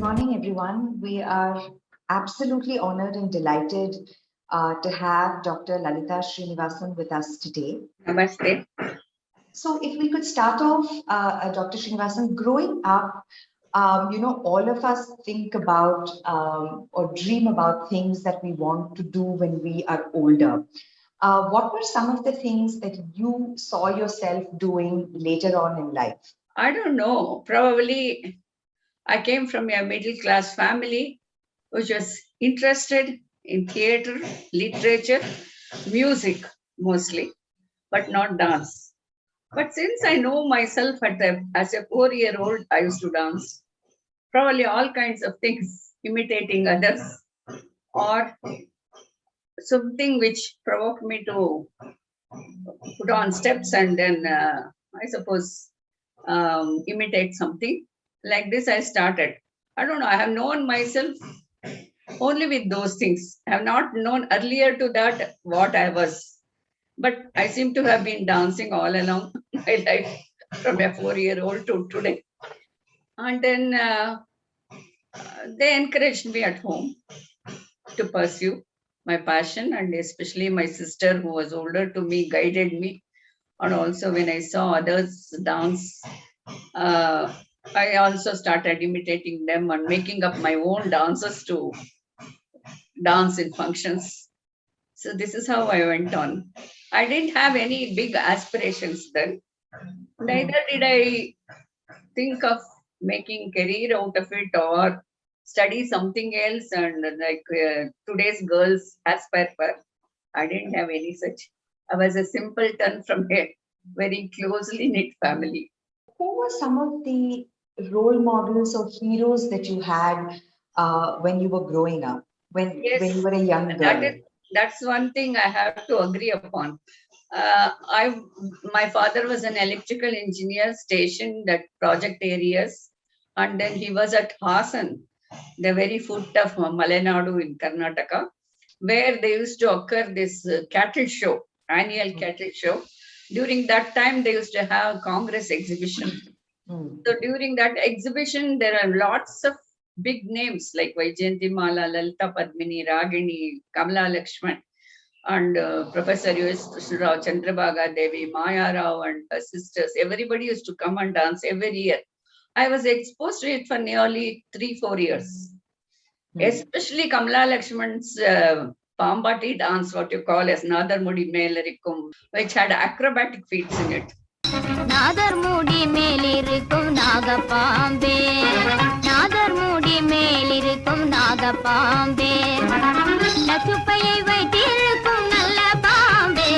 morning, everyone. We are absolutely honored and delighted to have Dr. Lalitha Srinivasan with us today. Namaste. So, if we could start off, Dr. Srinivasan, growing up, all of us think about or dream about things that we want to do when we are older. What were some of the things that you saw yourself doing later on in life? I don't know. Probably I came from a middle class family which was interested in theater, literature, music mostly, but not dance. But since I know myself as a 4-year-old, I used to dance. Probably all kinds of things, imitating others, or something which provoked me to put on steps and then, I suppose, imitate something. Like this, I started. I don't know, I have known myself only with those things. I have not known earlier to that what I was. But I seem to have been dancing all along my life from a 4-year-old to today. And then they encouraged me at home to pursue my passion, and especially my sister, who was older to me, guided me. And also, when I saw others dance, I also started imitating them and making up my own dances to dance in functions. So this is how I went on. I didn't have any big aspirations then. Neither did I think of making career out of it or study something else and like today's girls aspire for. I didn't have any such. I was a simpleton from a very closely knit family. Who were some of the role models or heroes that you had when you were growing up, when you Yes, were a young girl? that's one thing I have to agree upon. My father was an electrical engineer stationed at project areas, and then he was at Hassan, the very foot of Malenadu in Karnataka, where they used to occur this cattle show, annual cattle show. During that time, they used to have Congress exhibition. So during that exhibition, there are lots of big names like Vaijayantimala, Lalita Padmini, Ragini, Kamala Lakshman, and Professor U.S. Krishna Chandrabhaga Devi, Maya Rao, and her sisters. Everybody used to come and dance every year. I was exposed to it for nearly 3-4 years, especially Kamala Lakshman's Pambati dance, what you call as Nadar Mudi Melarikum, which had acrobatic feats in it. நாதர் மூடி மேலிருக்கும் நாகப்பாம்பே நாதர் மூடி மேலிருக்கும் நாகப்பாம்பே நச்சுப்பையை வைத்திருக்கும் நல்ல பாம்பே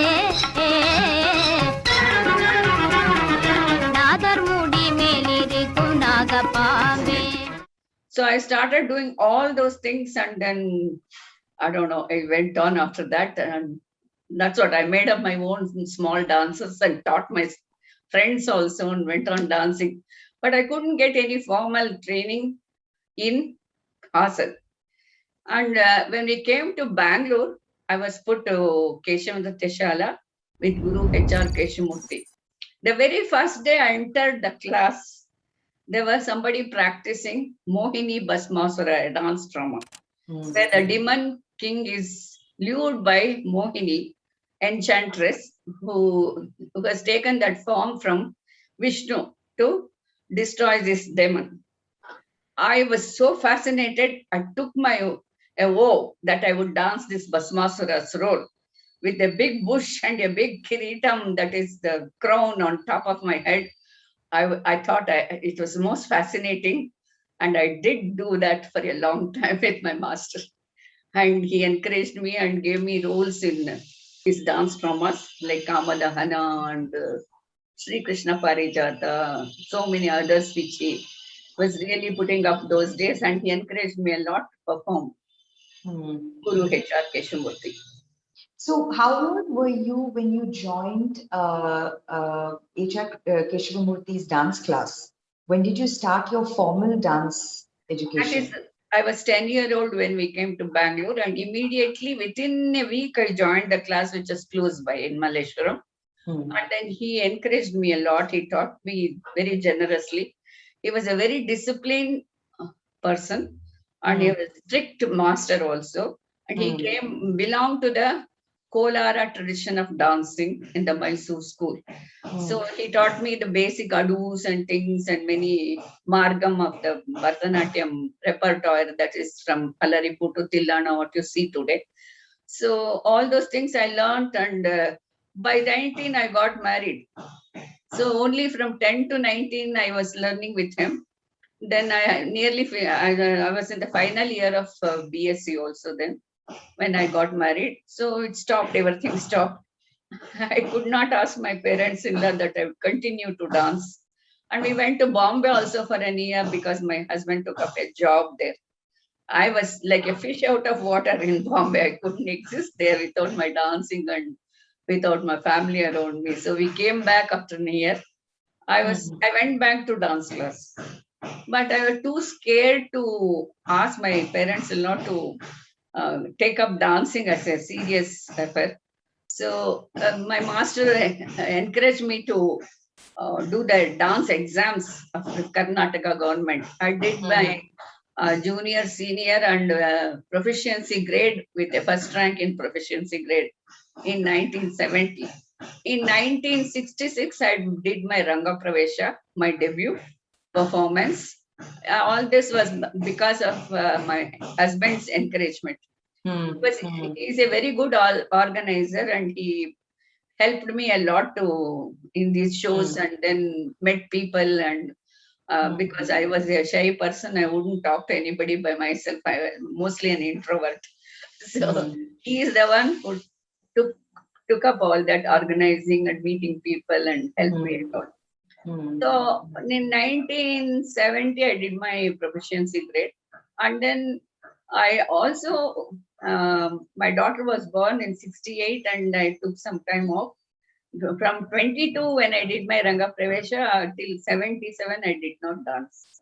நாதர் மூடி மேலிருக்கும் நாகப்பாம்பே. So I started doing all those things, and then I don't know, I went on after that, and that's what I made up my own small dances and taught my friends also and went on dancing. But I couldn't get any formal training in Hassan. And when we came to Bangalore, I was put to Keshavadatyashala with Guru H.R. Keshamurti. The very first day I entered the class, there was somebody practicing Mohini Bhasmasura, a dance drama, where the demon king is lured by Mohini, enchantress, who has taken that form from Vishnu to destroy this demon. I was so fascinated, I took my vow that I would dance this Bhasmasura's role with a big bush and a big kiritam, that is the crown on top of my head. I thought it was most fascinating, and I did do that for a long time with my master. And he encouraged me and gave me roles in his dance dramas like Kamadahana and Sri Krishna Parijatha, so many others which he was really putting up those days, and he encouraged me a lot to perform. Guru H.R. Keshamurti. So, how old were you when you joined H.R. Keshavamurthy's dance class? When did you start your formal dance education? I was 10-year-old when we came to Bangalore, and immediately within a week I joined the class which is close by in Malleshwaram. And then he encouraged me a lot. He taught me very generously. He was a very disciplined person, and he was a strict master also. And he belonged to the Kolara tradition of dancing in the Mysore school. So he taught me the basic adus and things and many margam of the Bharatanatyam repertoire, that is from Alaripu to Tillana, what you see today. So all those things I learned, and by 19 I got married. So only from 10 to 19 I was learning with him. Then I was in the final year of BSc also then when I got married. So it stopped, everything stopped. I could not ask my parents in that I would continue to dance. And we went to Bombay also for an year because my husband took up a job there. I was like a fish out of water in Bombay. I couldn't exist there without my dancing and without my family around me. So we came back after a year. I went back to dance class, but I was too scared to ask my parents not to take up dancing as a serious affair. So my master encouraged me to do the dance exams of the Karnataka government. I did my junior, senior, and proficiency grade with a first rank in proficiency grade in 1970. In 1966, I did my Ranga Pravesha, my debut performance. All this was because of my husband's encouragement. He's a very good organizer, and he helped me a lot to in these shows, and then met people. And because I was a shy person, I wouldn't talk to anybody by myself. I was mostly an introvert. So he is the one who took up all that organizing and meeting people and helped me a lot. So in 1970, I did my proficiency grade, and then I also my daughter was born in 68, and I took some time off. From 22, when I did my Ranga Pravesha, till 77, I did not dance.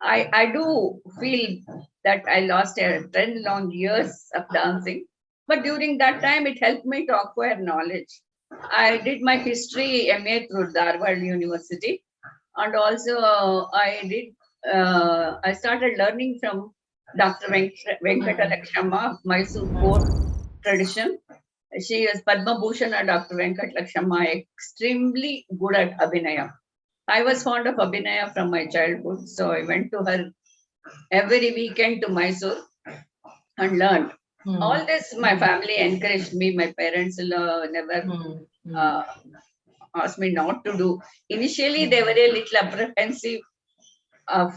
I do feel that I lost 10 long years of dancing, but during that time, it helped me to acquire knowledge. I did my history MA through Dharwad University, and also I started learning from Dr. Venkata Lakshma of Mysore Court tradition. She is Padma Bhushan, Dr. Venkat Lakshma, extremely good at Abhinaya. I was fond of Abhinaya from my childhood, so I went to her every weekend to Mysore and learned. All this, my family encouraged me. My parents never asked me not to do. Initially, they were a little apprehensive of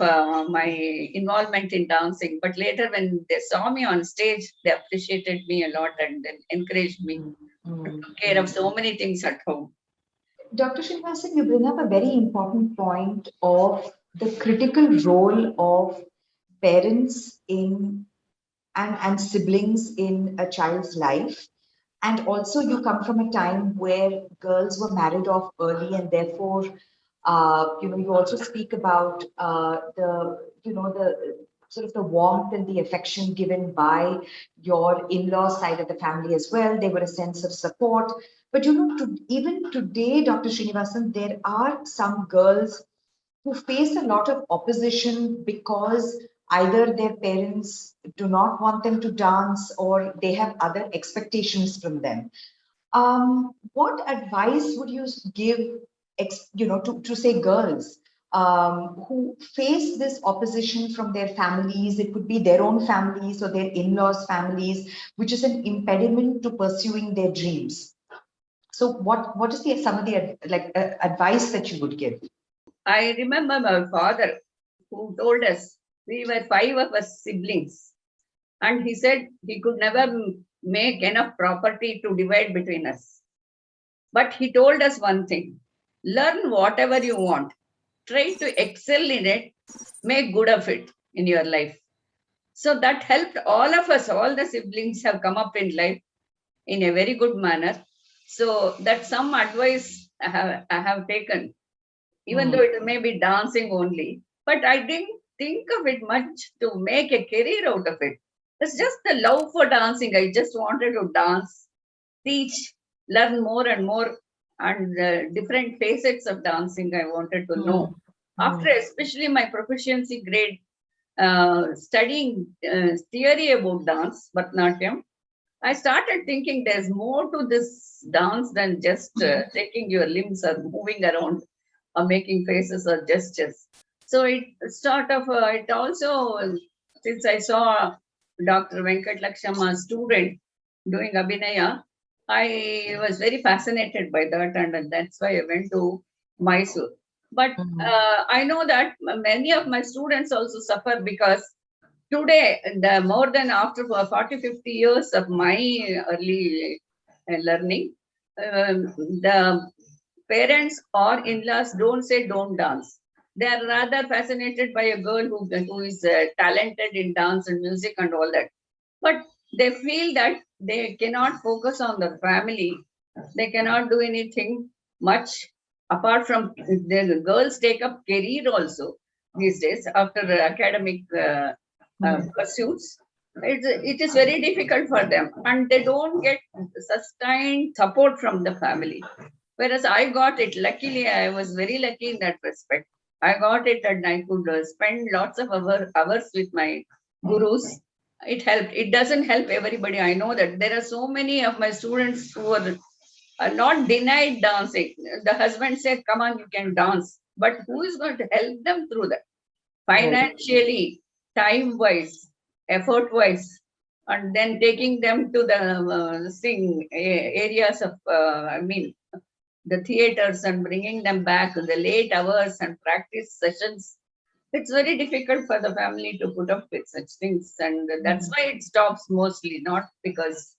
my involvement in dancing, but later when they saw me on stage, they appreciated me a lot and then encouraged me to take care of so many things at home. Dr. Srinivasan, you bring up a very important point of the critical role of parents in and siblings in a child's life. And also you come from a time where girls were married off early, and therefore, you also speak about the sort of the warmth and the affection given by your in-law side of the family as well. They were a sense of support. But even today, Dr. Srinivasan, there are some girls who face a lot of opposition because either their parents do not want them to dance or they have other expectations from them. What advice would you give, to say girls who face this opposition from their families? It could be their own families or their in-laws' families, which is an impediment to pursuing their dreams. So, what is some of the advice that you would give? I remember my father who told us, we were 5 of us siblings, and he said he could never make enough property to divide between us. But he told us one thing: learn whatever you want, try to excel in it, make good of it in your life. So that helped all of us, all the siblings have come up in life in a very good manner. So that's some advice I have taken, even though it may be dancing only, but I didn't think of it much to make a career out of it. It's just the love for dancing. I just wanted to dance, teach, learn more and more, and different facets of dancing I wanted to know. After especially my proficiency grade, studying theory about dance, Bharatanatyam, I started thinking there's more to this dance than just taking your limbs or moving around or making faces or gestures. So it also, since I saw Dr. Venkat Lakshma student doing Abhinaya, I was very fascinated by that, and that's why I went to Mysore. But I know that many of my students also suffer because today, the more than after 40, 50 years of my early learning, the parents or in-laws don't say don't dance. They are rather fascinated by a girl who is talented in dance and music and all that. But they feel that they cannot focus on the family. They cannot do anything much apart from the girls take up career also these days after academic pursuits. It is very difficult for them, and they don't get sustained support from the family. Whereas I got it. Luckily, I was very lucky in that respect. I got it, and I could spend lots of hours with my gurus. It helped. It doesn't help everybody. I know that there are so many of my students who are not denied dancing. The husband said, "Come on, you can dance," but who is going to help them through that? Financially, time wise, effort wise, and then taking them to the areas of, the theaters and bringing them back the late hours and practice sessions. It's very difficult for the family to put up with such things, and that's why it stops mostly, not because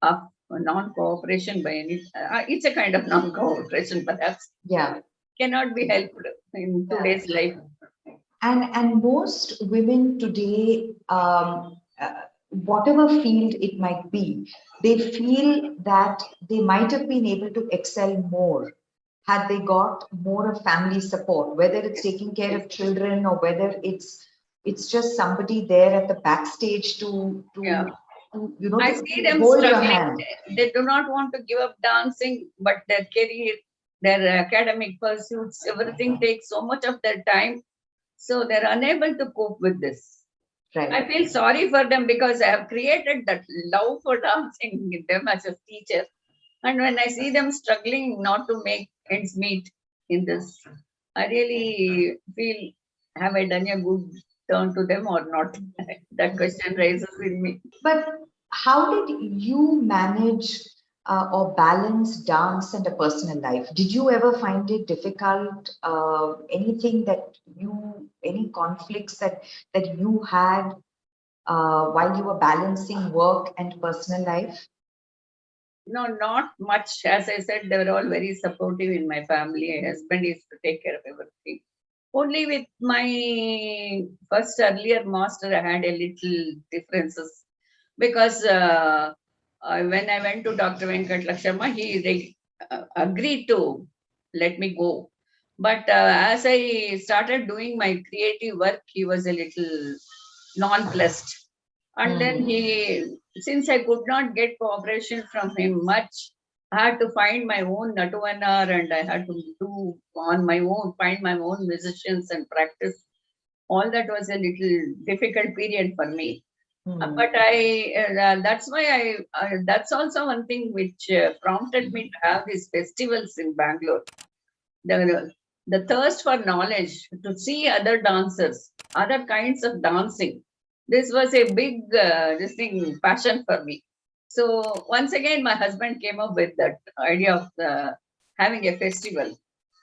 of non-cooperation by any. It's a kind of non-cooperation, perhaps. Yeah. Cannot be helped in today's life. And most women today, whatever field it might be, they feel that they might have been able to excel more had they got more of family support, whether it's taking care of children or whether it's just somebody there at the backstage to I see them hold your struggling. hand. They do not want to give up dancing, but their career, their academic pursuits, everything takes so much of their time. So they're unable to cope with this. Right. I feel sorry for them because I have created that love for dancing in them as a teacher. And when I see them struggling not to make ends meet in this, I really feel, have I done a good turn to them or not? That question rises in me. But how did you manage or balance dance and a personal life? Did you ever find it difficult? Anything any conflicts that you had while you were balancing work and personal life? No, not much. As I said, they were all very supportive in my family. My husband used to take care of everything. Only with my first earlier master, I had a little differences because when I went to Dr. Venkat Lakshma, he agreed to let me go. But as I started doing my creative work, he was a little nonplussed. And then since I could not get cooperation from him much, I had to find my own Natuvana and I had to do on my own, find my own musicians and practice. All that was a little difficult period for me. But that's why that's also one thing which prompted me to have these festivals in Bangalore. The thirst for knowledge, to see other dancers, other kinds of dancing. This was a big passion for me. So once again, my husband came up with that idea of having a festival.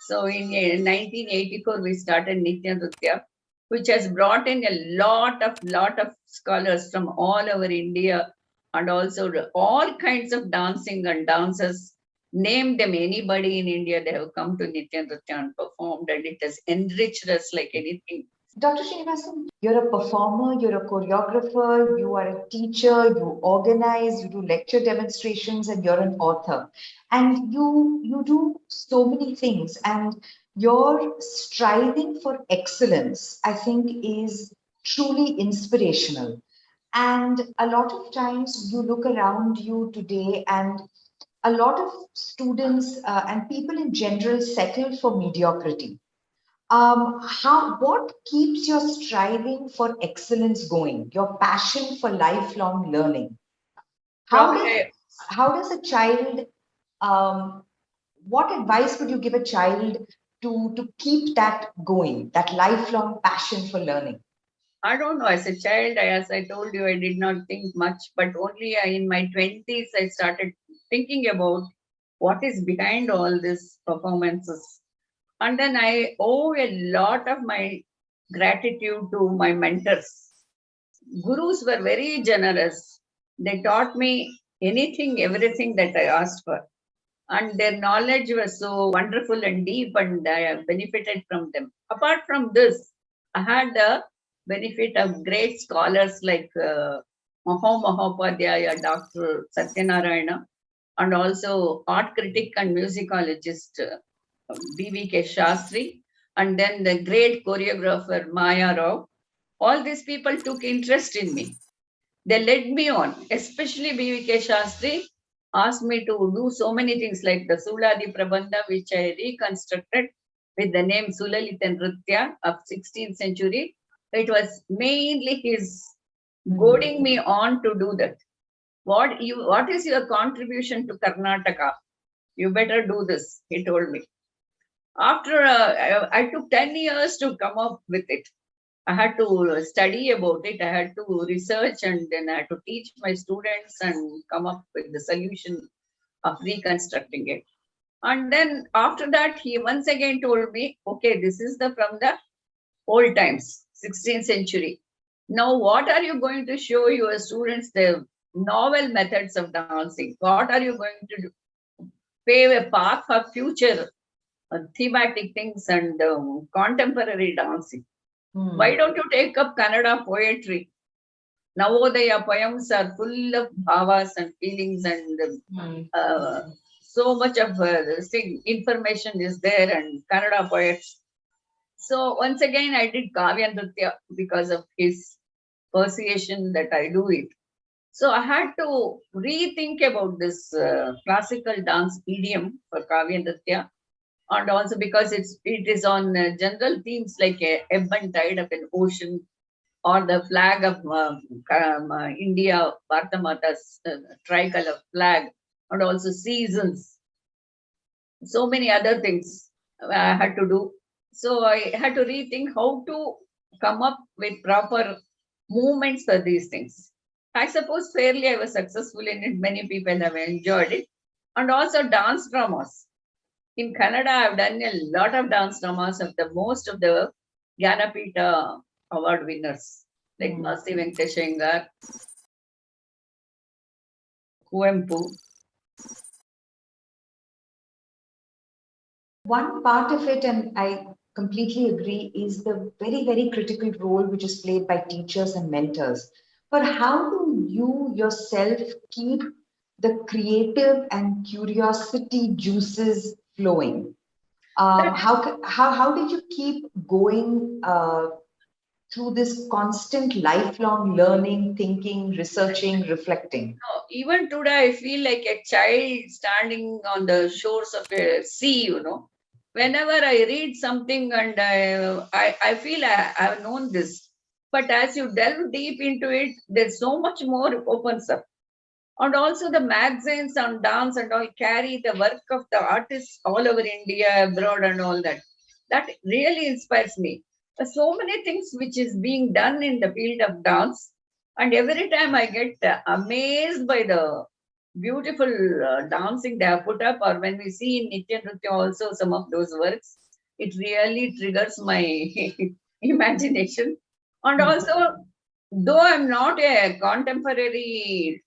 So in 1984, we started Nritya, which has brought in a lot of scholars from all over India and also all kinds of dancing and dancers. Name them anybody in India, they have come to Nritya and performed, and it has enriched us like anything. Dr. Srinivasan, you're a performer, you're a choreographer, you are a teacher, you organize, you do lecture demonstrations, and you're an author. And you do so many things. And your striving for excellence, I think, is truly inspirational. And a lot of times you look around you today, and a lot of students and people in general settle for mediocrity. What keeps your striving for excellence going? Your passion for lifelong learning. How does Probably how does a child what advice would you give a child to keep that going, that lifelong passion for learning? I don't know. As a child, as I told you, I did not think much, but only in my 20s, I started thinking about what is behind all these performances. And then I owe a lot of my gratitude to my mentors. Gurus were very generous. They taught me anything, everything that I asked for. And their knowledge was so wonderful and deep, and I have benefited from them. Apart from this, I had the benefit of great scholars like Mahopadhyaya, Dr. Satyanarayana, and also art critic and musicologist B.V.K. Shastri, and then the great choreographer Maya Rao. All these people took interest in me. They led me on, especially B.V.K. Shastri asked me to do so many things like the Suladi Prabandha, which I reconstructed with the name Sulalita Nritya of 16th century. It was mainly his goading me on to do that. What is your contribution to Karnataka? You better do this, he told me. After I took 10 years to come up with it. I had to study about it. I had to research, and then I had to teach my students and come up with the solution of reconstructing it. And then after that, he once again told me, okay, this is the from the old times, 16th century. Now, what are you going to show your students the novel methods of dancing? What are you going to do? Pave a path for future thematic things and contemporary dancing. Why don't you take up Kannada poetry? Navodaya poems are full of bhavas and feelings, and so much of information is there, and Kannada poets. So once again, I did Kavya Nritya because of his persuasion that I do it. So I had to rethink about this classical dance idiom for Kavya Nritya, and also because it is on general themes like a ebb and tide of an ocean, or the flag of India, Bharata Mata's tricolor flag, and also seasons. So many other things I had to do. So I had to rethink how to come up with proper movements for these things. I suppose fairly I was successful in it. Many people have enjoyed it. And also dance dramas. In Kannada, I've done a lot of dance dramas of the most of the Jnanapita award winners, like Masi Venkateshengar, Kuvempu. One part of it, and I completely agree, is the very, very critical role which is played by teachers and mentors. But how do you yourself keep the creative and curiosity juices flowing? How did you keep going through this constant lifelong learning, thinking, researching, reflecting? Even today, I feel like a child standing on the shores of a sea, Whenever I read something and I feel I've known this. But as you delve deep into it, there's so much more opens up. And also the magazines on dance and all carry the work of the artists all over India, abroad and all that. That really inspires me. There's so many things which is being done in the field of dance. And every time I get amazed by the beautiful dancing they have put up, or when we see in Nitya Nritya also some of those works, it really triggers my imagination. And also, though I'm not a contemporary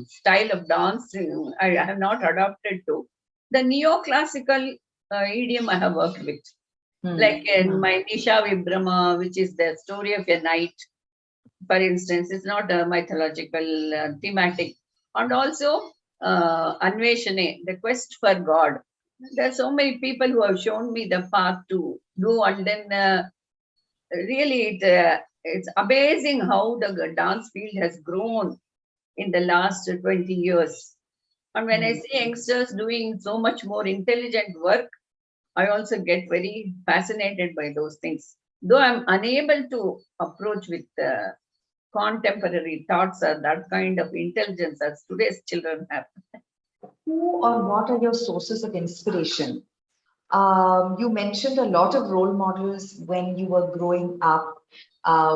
style of dancing, I have not adopted to the neoclassical idiom I have worked with. Like in my Nisha Vibhrama, which is the story of a night, for instance, it's not a mythological thematic. And also Anveshane, the quest for God. There are so many people who have shown me the path to do, and then really it's amazing how the dance field has grown in the last 20 years. And when I see youngsters doing so much more intelligent work, I also get very fascinated by those things. Though I'm unable to approach with contemporary thoughts or that kind of intelligence as today's children have. Who or what are your sources of inspiration? You mentioned a lot of role models when you were growing up,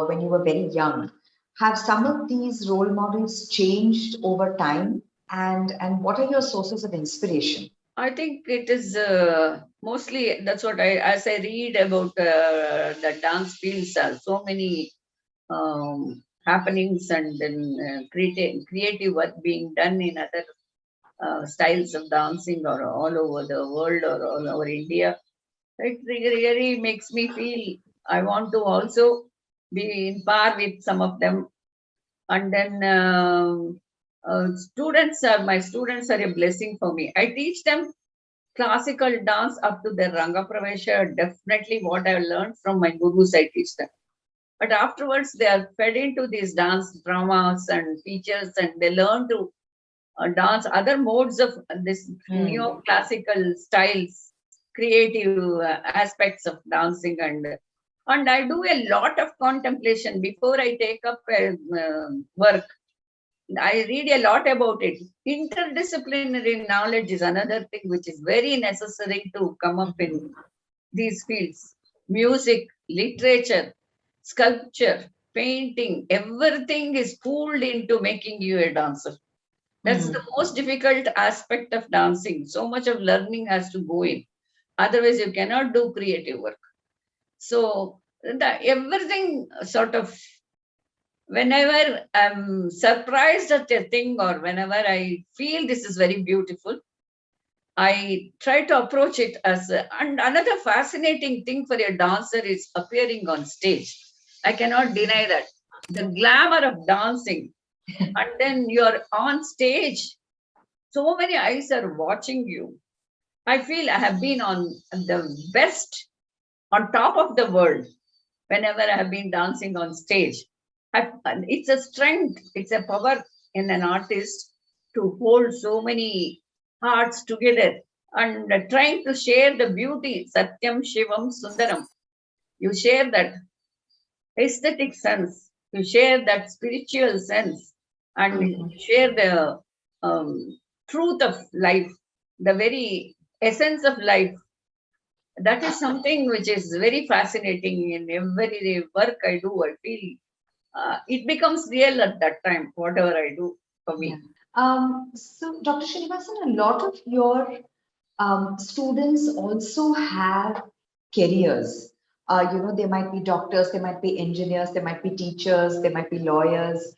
when you were very young. Have some of these role models changed over time? And what are your sources of inspiration? I think it is mostly that's what as I read about the dance fields, so many happenings and then creative work being done in other styles of dancing or all over the world or all over India. It really makes me feel I want to also be in par with some of them. And then my students are a blessing for me. I teach them classical dance up to their Ranga Pravesha, definitely what I learned from my gurus, I teach them. But afterwards, they are fed into these dance dramas and features, and they learn to dance other modes of this neoclassical styles, creative aspects of dancing, and I do a lot of contemplation before I take up work. I read a lot about it. Interdisciplinary knowledge is another thing which is very necessary to come up in these fields. Music, literature, sculpture, painting, everything is pooled into making you a dancer. That's the most difficult aspect of dancing. So much of learning has to go in. Otherwise, you cannot do creative work. So everything sort of, whenever I'm surprised at a thing or whenever I feel this is very beautiful, I try to approach it as and another fascinating thing for a dancer is appearing on stage. I cannot deny that. The glamour of dancing, and then you're on stage, so many eyes are watching you. I feel I have been on the best, on top of the world, whenever I have been dancing on stage. It's a strength, it's a power in an artist to hold so many hearts together and trying to share the beauty, Satyam, Shivam, Sundaram. You share that aesthetic sense, you share that spiritual sense, and you share the truth of life, the very essence of life. That is something which is very fascinating in every work I do. I feel it becomes real at that time, whatever I do for me. So, Dr. Srinivasan, a lot of your students also have careers. They might be doctors, they might be engineers, they might be teachers, they might be lawyers.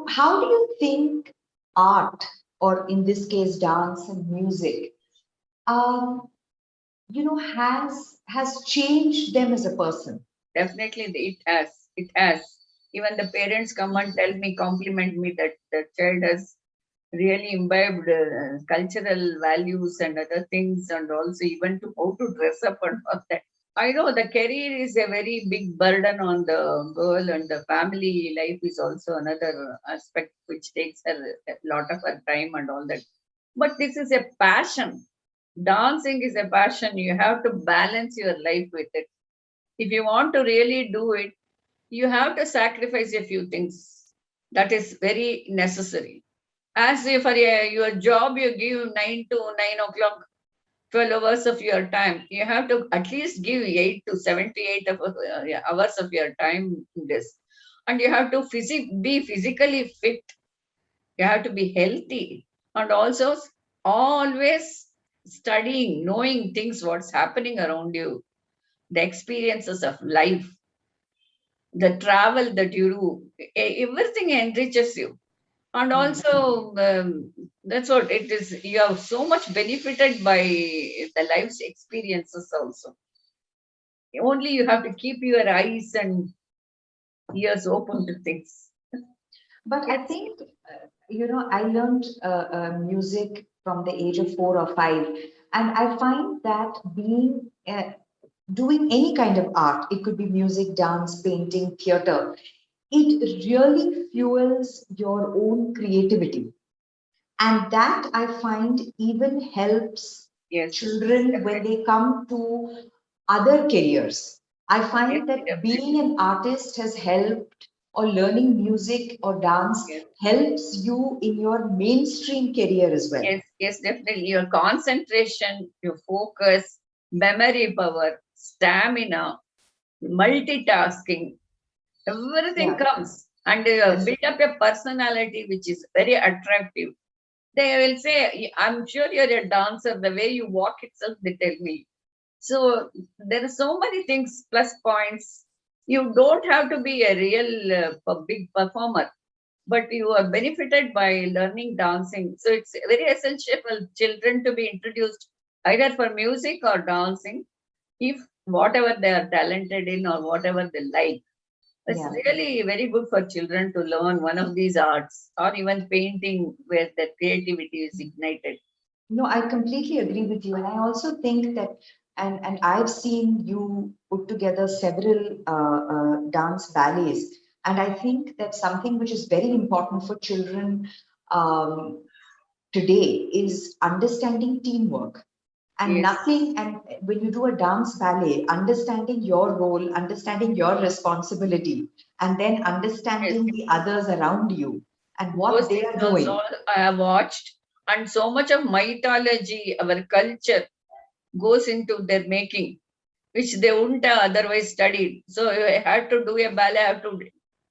How do you think art, or in this case, dance and music, um, has changed them as a person? Definitely, it has. It has. Even the parents come and tell me, compliment me that the child has really imbibed cultural values and other things, and also even to how to dress up and all that. I know the career is a very big burden on the girl, and the family life is also another aspect which takes a lot of her time and all that. But this is a passion. Dancing is a passion. You have to balance your life with it. If you want to really do it, you have to sacrifice a few things. That is very necessary. As if for your job, you give 9 to 9 o'clock, 12 hours of your time. You have to at least give 8 to 78 hours of your time in this. And you have to be physically fit. You have to be healthy. And also always studying, knowing things, what's happening around you, the experiences of life, the travel that you do, everything enriches you. And also, that's what it is. You are so much benefited by the life's experiences also. Only you have to keep your eyes and ears open to things. But I think, I learned music from the age of 4 or 5, and I find that doing any kind of art, it could be music, dance, painting, theater, it really fuels your own creativity. And that I find even helps children when they come to other careers. I find that being an artist has helped, or learning music or dance helps you in your mainstream career as well. Yes, definitely. Your concentration, your focus, memory power, stamina, multitasking, everything comes, and build up a personality which is very attractive. They will say, I'm sure you're a dancer, the way you walk itself, they tell me. So there are so many things, plus points. You don't have to be a real big performer, but you are benefited by learning dancing. So it's very essential for children to be introduced either for music or dancing, if whatever they are talented in or whatever they like. It's really very good for children to learn one of these arts, or even painting where the creativity is ignited. No, I completely agree with you. And I also think that, and I've seen you put together several dance ballets. And I think that something which is very important for children today is understanding teamwork. And nothing, and when you do a dance ballet, understanding your role, understanding your responsibility, and then understanding the others around you and what Those they things are doing. also I have watched, and so much of mythology, our culture goes into their making, which they wouldn't have otherwise studied. So I had to do a ballet, I have to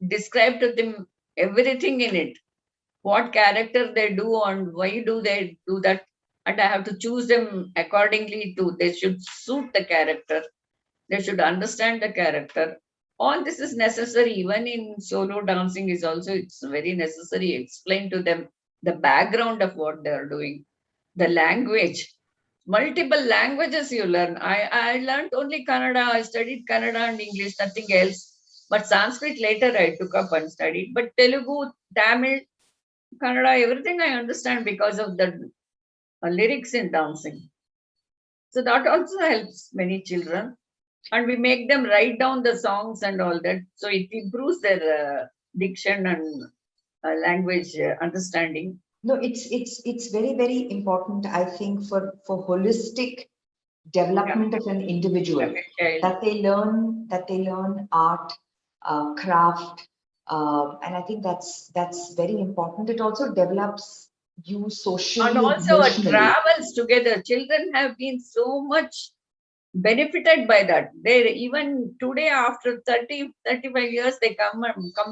describe to them everything in it, what character they do and why do they do that, and I have to choose them accordingly to, they should suit the character, they should understand the character. All this is necessary. Even in solo dancing is also, it's very necessary. Explain to them the background of what they are doing, the language, multiple languages you learn. I learned only Kannada. I studied Kannada and English, nothing else. But Sanskrit later I took up and studied. But Telugu, Tamil, Kannada, everything I understand because of the lyrics in dancing. So that also helps many children. And we make them write down the songs and all that. So it improves their diction and language understanding. No, it's very, very important, I think, for holistic development of an individual, that they learn art, craft, and I think that's very important. It also develops you socially And and also emotionally. travels together. Children have been so much benefited by that. They even today, after 30, 35 years, they come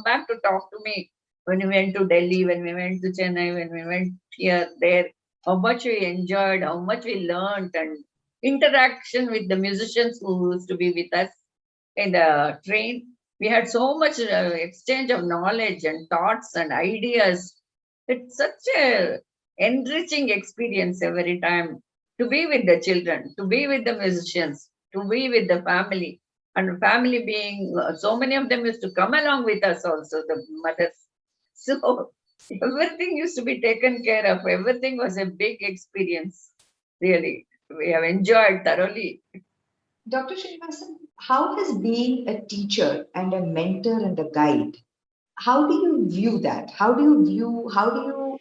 back to talk to me. When we went to Delhi, when we went to Chennai, when we went here, there, how much we enjoyed, how much we learned, and interaction with the musicians who used to be with us in the train. We had so much exchange of knowledge and thoughts and ideas. It's such a enriching experience every time to be with the children, to be with the musicians, to be with the family. And family being, so many of them used to come along with us also, the mothers. So everything used to be taken care of. Everything was a big experience, really. We have enjoyed thoroughly. Dr. Srinivasan, how has being a teacher and a mentor and a guide, how do you view that? How do you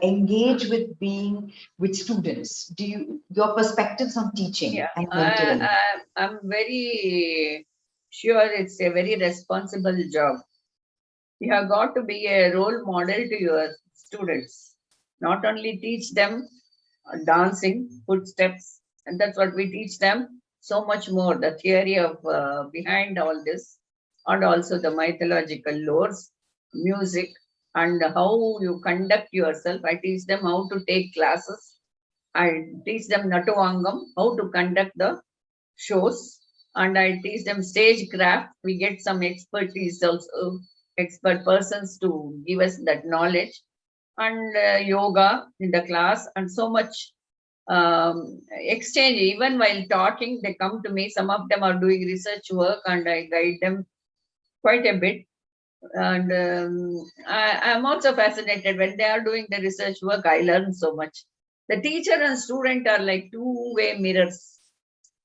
engage with being with students? Do you, your perspectives on teaching Yeah, and mentoring? I'm very sure it's a very responsible job. You have got to be a role model to your students. Not only teach them dancing, footsteps, and that's what we teach them, so much more. The theory of behind all this, and also the mythological lores, music, and how you conduct yourself. I teach them how to take classes. I teach them Natuvangam, how to conduct the shows, and I teach them stage craft. We get some expertise also, expert persons to give us that knowledge, and yoga in the class, and so much exchange. Even while talking, they come to me. Some of them are doing research work, and I guide them quite a bit. And I'm also fascinated when they are doing the research work. I learn so much. The teacher and student are like two-way mirrors.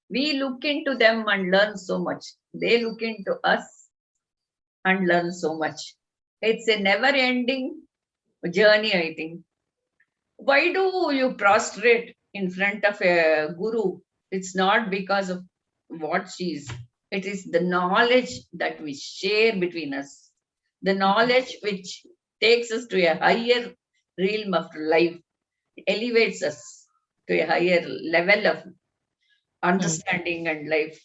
We look into them and learn so much. They look into us and learn so much. It's a never ending journey, I think. Why do you prostrate in front of a guru, it's not because of what she is. It is the knowledge that we share between us, the knowledge which takes us to a higher realm of life, elevates us to a higher level of understanding and life.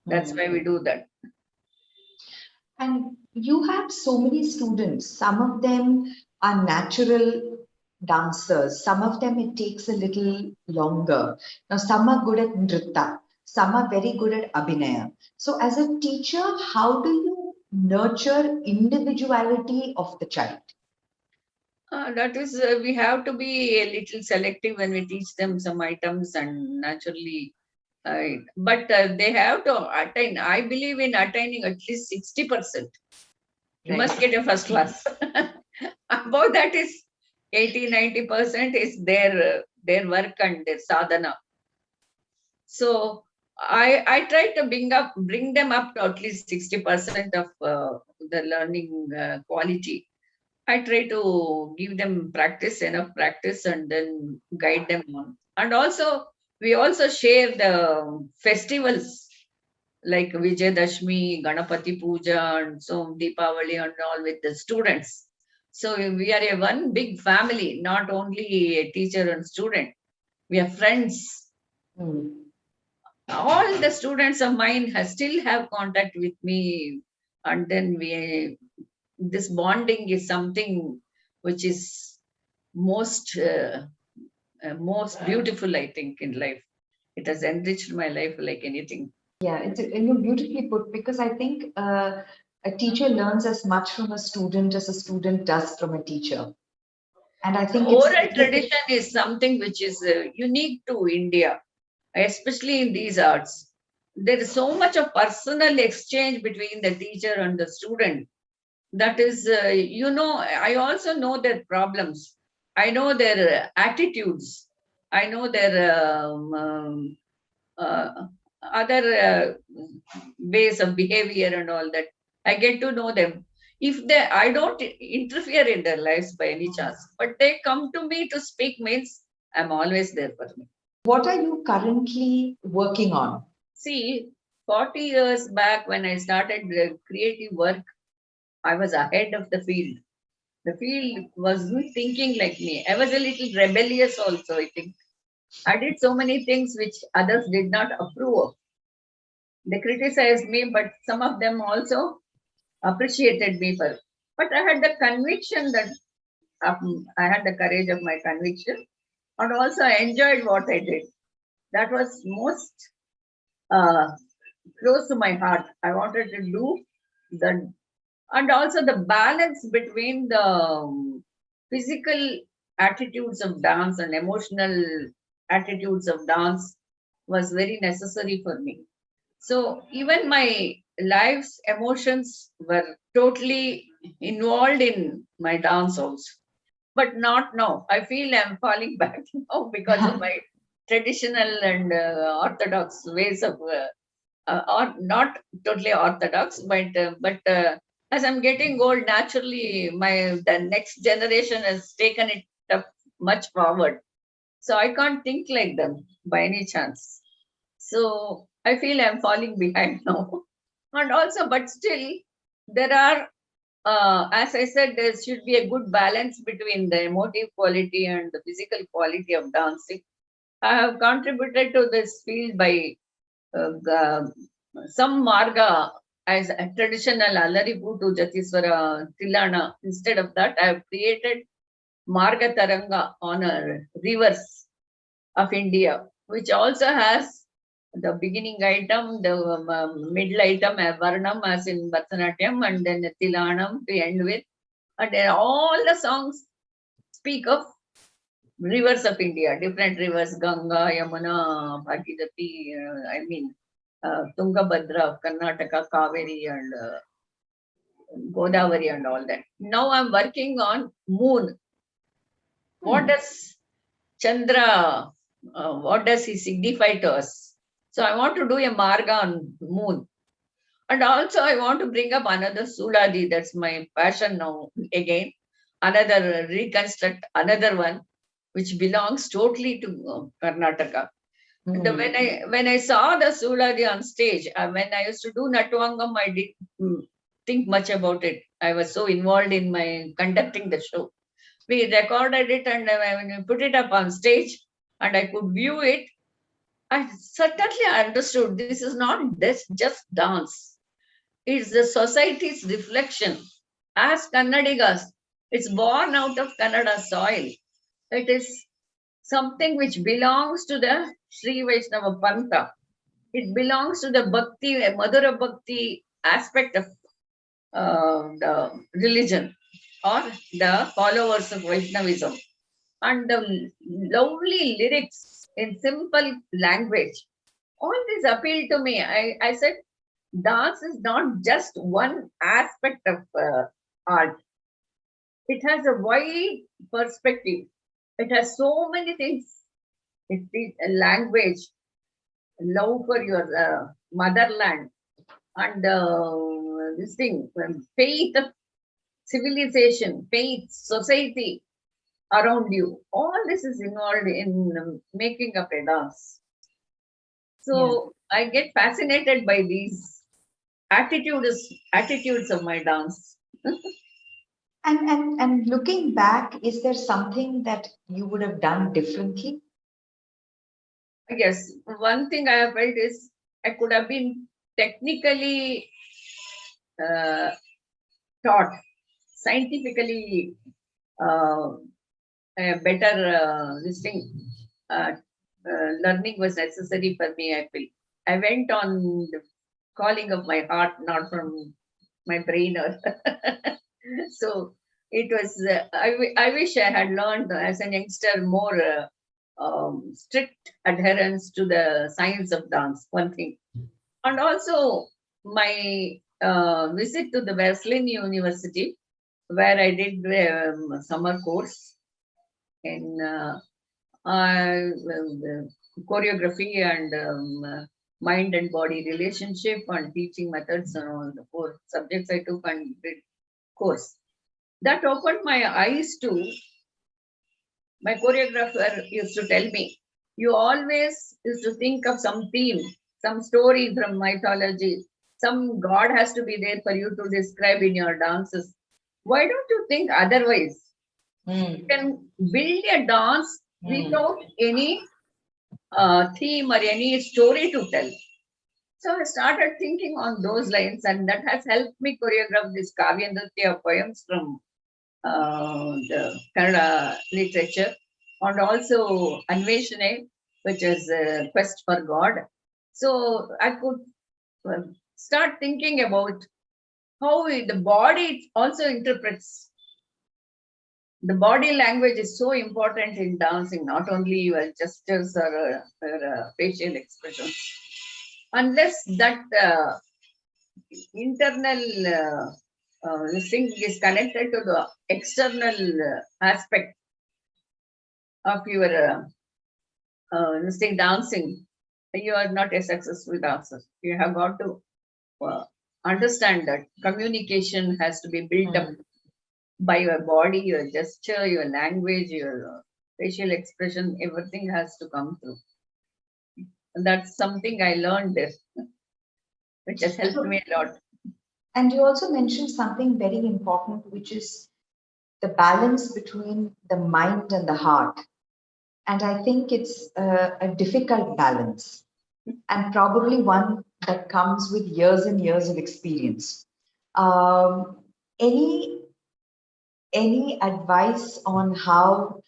That's why we do that. And you have so many students. Some of them are natural dancers. Some of them it takes a little longer. Now, some are good at Nritya. Some are very good at Abhinaya. So, as a teacher, how do you nurture individuality of the child? That is, we have to be a little selective when we teach them some items, and naturally, but they have to attain. I believe in attaining at least 60%. You must get a first class. About that is 80-90% is their work and their sadhana. So I try to bring them up to at least 60% of the learning quality. I try to give them enough practice, and then guide them on. And also, we also share the festivals like Vijayadashmi, Ganapati Puja, and so Deepavali and all with the students. So we are a one big family, not only a teacher and student. We are friends. All the students of mine still have contact with me, and then this bonding is something which is most beautiful, I think, in life. It has enriched my life like anything. Yeah, it's beautifully put, because I think a teacher learns as much from a student as a student does from a teacher. And I think oral tradition is something which is unique to India, especially in these arts. There is so much of personal exchange between the teacher and the student. That is, I also know their problems. I know their attitudes. I know their other ways of behavior and all that. I get to know them. I don't interfere in their lives by any chance, but they come to me to speak means I'm always there for me. What are you currently working on? See, 40 years back when I started the creative work, I was ahead of the field. The field wasn't thinking like me. I was a little rebellious also, I think. I did so many things which others did not approve of. They criticized me, but some of them also appreciated me for. But I had the conviction that I had the courage of my conviction, and also I enjoyed what I did. That was most close to my heart. I wanted to do the, and also the balance between the physical attitudes of dance and emotional attitudes of dance was very necessary for me. So even my life's emotions were totally involved in my dance also. But not now. I feel I'm falling back now because of my traditional and orthodox ways of, or not totally orthodox, but as I'm getting old, naturally the next generation has taken it up much forward. So I can't think like them by any chance. So I feel I'm falling behind now. And also, but still, there are, as I said, there should be a good balance between the emotive quality and the physical quality of dancing. I have contributed to this field by some marga as a traditional Allariputu Jatiswara Tilana. Instead of that, I have created Marga Taranga on rivers of India, which also has the beginning item, the middle item, Varnam as in Bharatanatyam, and then Tilanam to end with. And then all the songs speak of rivers of India, different rivers, Ganga, Yamuna, Bhagirathi, Tungabhadra of Karnataka, Kaveri, and Godavari, and all that. Now I'm working on moon. What does Chandra, what does he signify to us? So I want to do a marga on moon. And also I want to bring up another Suladi. That's my passion now again. Reconstruct another one. which belongs totally to Karnataka. Mm. When I saw the Suladi on stage, when I used to do Natwangam, I didn't think much about it. I was so involved in my conducting the show. We recorded it, and when we put it up on stage and I could view it, I certainly understood this is not this just dance. It's the society's reflection. As Kannadigas, it's born out of Kannada soil. It is something which belongs to the Sri Vaishnava Pantha. It belongs to the Bhakti, Madhura Bhakti aspect of the religion or the followers of Vaishnavism. And the lovely lyrics in simple language, all this appealed to me. I said, dance is not just one aspect of art. It has a wide perspective. It has so many things. It is a language, love for your motherland, and this thing, faith, civilization, faith, society around you. All this is involved in making up a dance. So I get fascinated by these attitudes of my dance. And looking back, is there something that you would have done differently? I guess one thing I have felt is I could have been technically taught, scientifically a better this thing. Learning was necessary for me, I feel. I went on the calling of my heart, not from my brain. Or so it was, I wish I had learned as an youngster more strict adherence to the science of dance, one thing. And also my visit to the Wesleyan University, where I did summer course in choreography and mind and body relationship and teaching methods and all the 4 subjects I took and did course. That opened my eyes to, my choreographer used to tell me, you always used to think of some theme, some story from mythology, some god has to be there for you to describe in your dances. Why don't you think otherwise? You can build a dance without any theme or any story to tell. So I started thinking on those lines, and that has helped me choreograph this Kavya Nritya poems from the Kannada literature, and also Anveshane, which is a quest for God. So I could start thinking about how the body also interprets. The body language is so important in dancing, not only your gestures or facial expressions. Unless that internal this thing is connected to the external aspect of your this thing dancing, you are not a successful dancer. You have got to understand that communication has to be built up by your body, your gesture, your language, your facial expression, everything has to come through. And that's something I learned there, which has helped me a lot. And you also mentioned something very important, which is the balance between the mind and the heart. And I think it's a difficult balance, and probably one that comes with years and years of experience. Any advice on how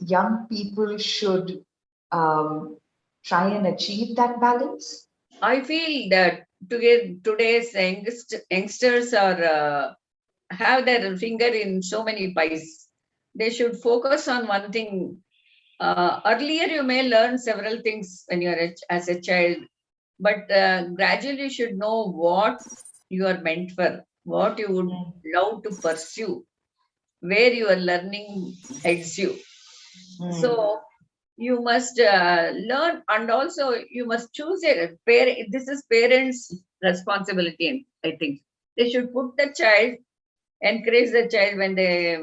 young people should try and achieve that balance? I feel that today's youngsters are have their finger in so many pies. They should focus on one thing. Earlier, you may learn several things when you're as a child, but gradually you should know what you are meant for, what you would love to pursue, where your learning heads you. So you must learn, and also you must choose a parent. This is parents' responsibility. I think they should put the child, encourage the child when they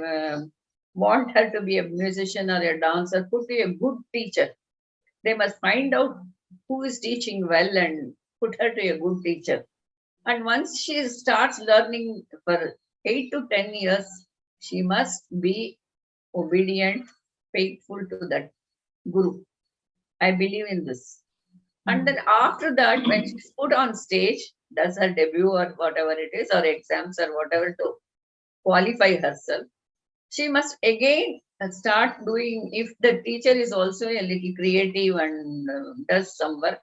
want her to be a musician or a dancer, put to a good teacher. They must find out who is teaching well and put her to a good teacher. And once she starts learning for 8 to 10 years, she must be obedient, faithful to that guru. I believe in this. And then after that, when she's put on stage, does her debut or whatever it is, or exams or whatever to qualify herself, she must again start doing, if the teacher is also a little creative and does some work,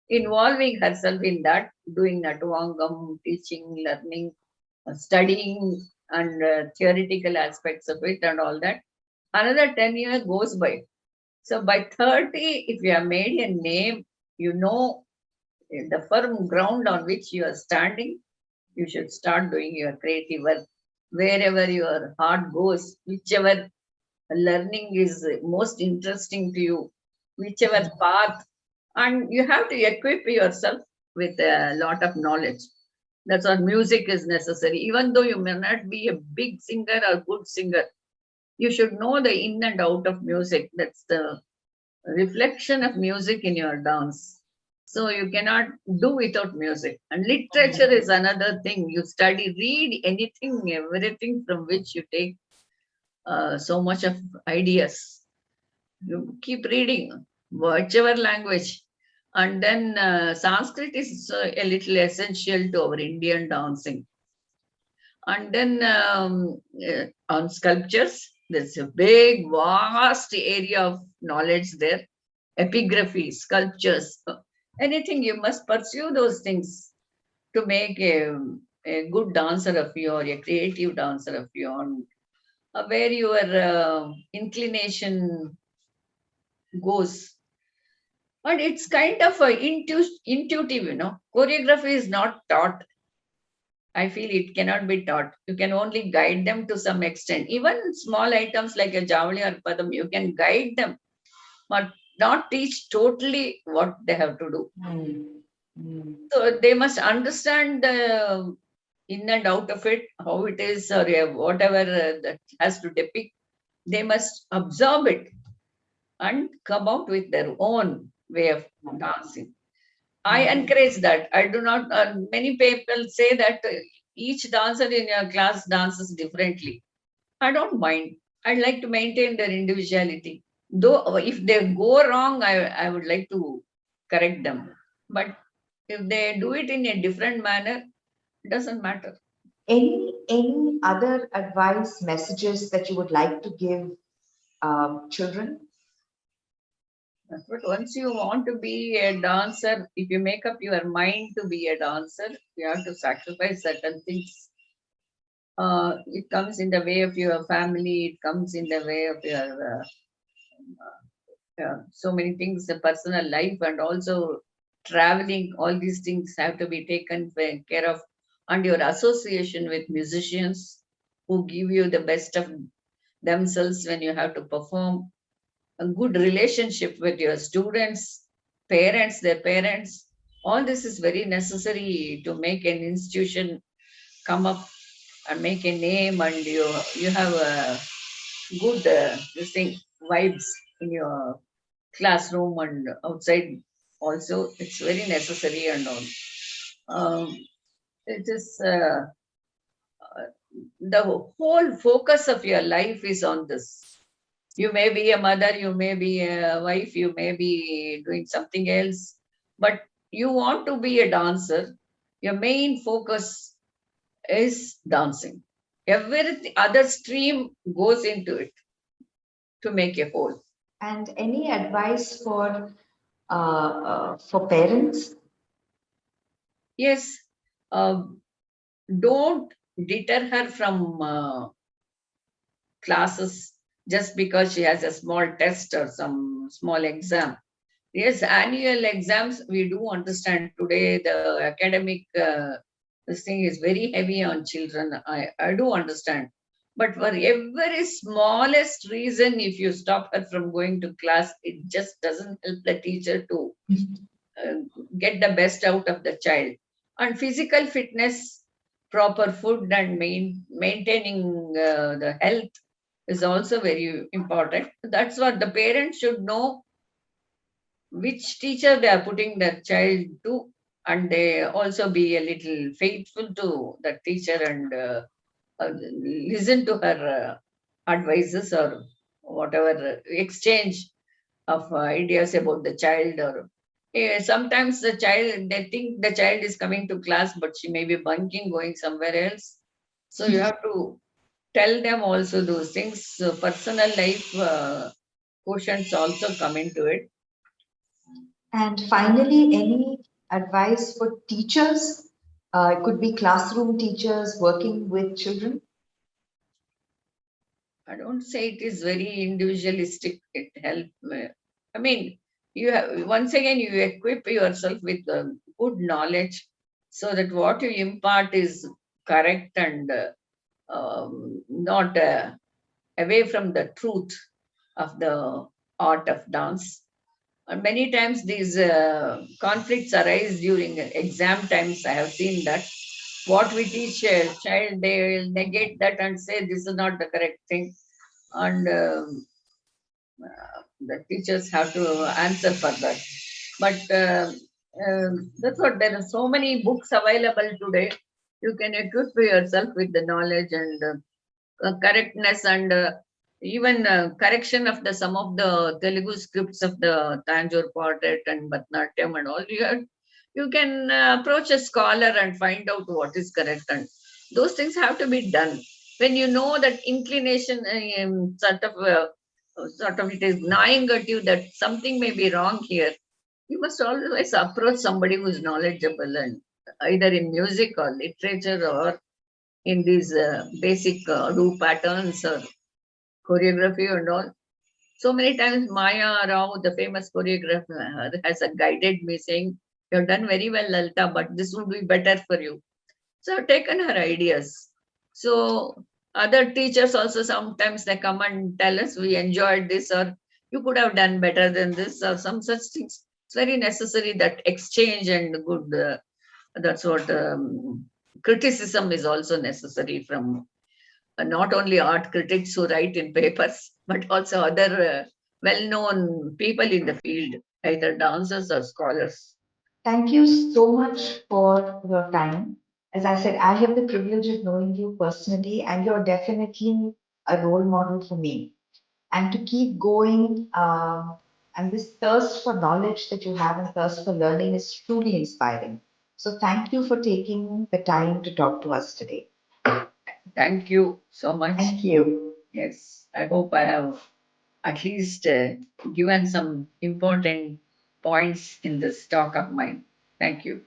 involving herself in that, doing Natvangam, teaching, learning, studying, and theoretical aspects of it and all that. Another 10 years goes by. So by 30, if you have made a name, you know the firm ground on which you are standing, you should start doing your creative work. Wherever your heart goes, whichever learning is most interesting to you, whichever path, and you have to equip yourself with a lot of knowledge. That's what music is necessary. Even though you may not be a big singer or good singer, you should know the in and out of music. That's the reflection of music in your dance. So you cannot do without music. And literature is another thing. You study, read anything, everything from which you take so much of ideas. You keep reading, whichever language. And then Sanskrit is a little essential to our Indian dancing. And then on sculptures, there's a big, vast area of knowledge there. Epigraphy, sculptures, anything, you must pursue those things to make a good dancer of you or a creative dancer of you, and where your inclination goes. But it's kind of intuitive, Choreography is not taught. I feel it cannot be taught. You can only guide them to some extent. Even small items like a javali or padam, you can guide them, but not teach totally what they have to do. So they must understand the in and out of it, how it is, or whatever that has to depict. They must absorb it and come out with their own way of dancing. I encourage that. I do not, many people say that each dancer in your class dances differently. I don't mind. I'd like to maintain their individuality. Though if they go wrong, I would like to correct them. But if they do it in a different manner, it doesn't matter. Any other advice, messages that you would like to give children? But once you want to be a dancer, if you make up your mind to be a dancer, you have to sacrifice certain things. It comes in the way of your family, it comes in the way of your so many things, the personal life, and also traveling. All these things have to be taken care of, and your association with musicians who give you the best of themselves when you have to perform, a good relationship with your students, parents, their parents. All this is very necessary to make an institution come up and make a name, and you have a good this thing, vibes in your classroom and outside also. It's very necessary and all. It is the whole focus of your life is on this. You may be a mother, you may be a wife, you may be doing something else, but you want to be a dancer. Your main focus is dancing. Every other stream goes into it to make a whole. And any advice for parents? Yes, don't deter her from classes just because she has a small test or some small exam. Yes, annual exams, we do understand today the academic this thing is very heavy on children. I do understand. But for every smallest reason, if you stop her from going to class, it just doesn't help the teacher to get the best out of the child. And physical fitness, proper food, and maintaining the health is also very important. That's what the parents should know, which teacher they are putting their child to, and they also be a little faithful to the teacher and listen to her advices or whatever exchange of ideas about the child. Or sometimes the child, they think the child is coming to class, but she may be bunking, going somewhere else. So you have to tell them also those things. So personal life quotients also come into it. And finally, any advice for teachers? It could be classroom teachers working with children. I don't say it is very individualistic. It help. I mean, you have, once again, you equip yourself with good knowledge, so that what you impart is correct and not away from the truth of the art of dance. And many times these conflicts arise during exam times. I have seen that. What we teach a child, they will negate that and say this is not the correct thing. And the teachers have to answer for that. But that's what, there are so many books available today. You can equip yourself with the knowledge and correctness and even correction of the some of the Telugu scripts of the Tanjore quartet and Bharatanatyam and all. You can approach a scholar and find out what is correct, and those things have to be done. When you know that inclination, sort of it is gnawing at you that something may be wrong here, you must always approach somebody who is knowledgeable, and either in music or literature or in these basic do patterns or choreography and all. So many times Maya Rao, the famous choreographer, has guided me saying, "You have done very well, Lalita, but this would be better for you." So I've taken her ideas. So other teachers also sometimes they come and tell us, "We enjoyed this," or "You could have done better than this," or some such things. It's very necessary that exchange and good. That's what criticism is also necessary from not only art critics who write in papers, but also other well-known people in the field, either dancers or scholars. Thank you so much for your time. As I said, I have the privilege of knowing you personally, and you're definitely a role model for me. And to keep going, and this thirst for knowledge that you have and thirst for learning is truly inspiring. So thank you for taking the time to talk to us today. Thank you so much. Thank you. Yes, I hope I have at least given some important points in this talk of mine. Thank you.